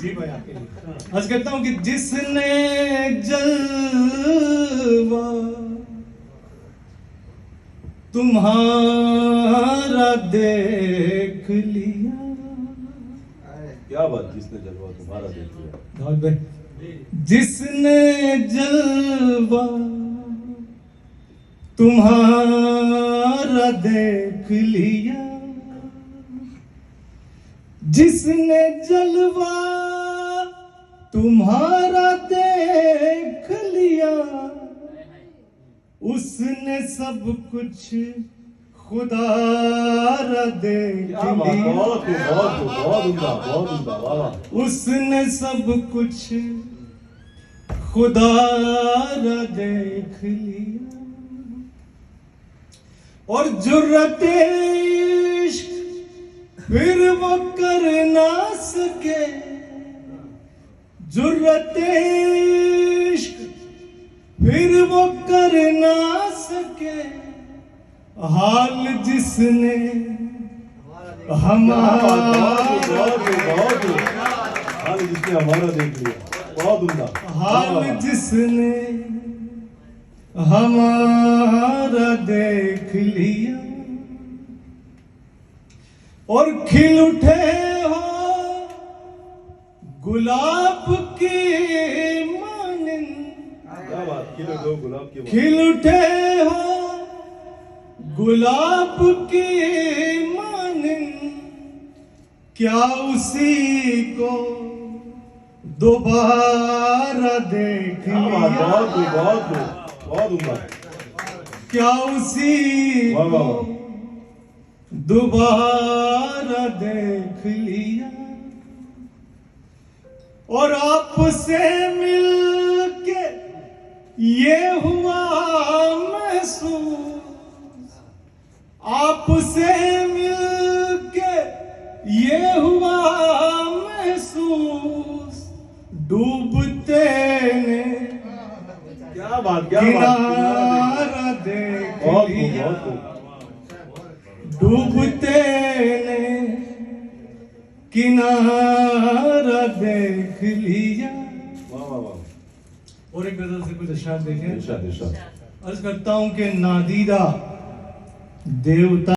जी भाई आपके लिए आज कहता हूँ कि जिसने जलवा तुम्हारा देख लिया। क्या बात, जिसने जलवा तुम्हारा देख लिया। जिसने जलवा तुम्हारा देख लिया, जिसने जलवा तुम्हारा देख लिया, उसने सब कुछ खुदारा देख लिया। बहुत उम्दा, वाह। उसने सब कुछ खुदारा देख लिया। और जुर्रते इश्क फिर वो कर ना सके, जुर्रते इश्क फिर वो कर ना सके, हाल जिसने हमारा देख लिया। बहुत उम्दा। हाल जिसने हमारा देख लिया। और खिल उठे हो गुलाब की मानिंद, क्या बात, खिल उठे हो गुलाब की, खिल उठे हो गुलाब की मानिंद, क्या उसी को दोबारा देख लिया। बहुत उम्दा। क्या उसी को दोबारा देख लिया। और आपसे मिलके ये हुआ महसूस, आपसे मिलके ये हुआ महसूस, डूबते ने क्या बात, किनारा देख लिया। डूबते ने किनारा देख लिया। और एक गजल से कुछ अशआर देखें। इरशाद। अर्ज करता हूं कि नादीदा देवता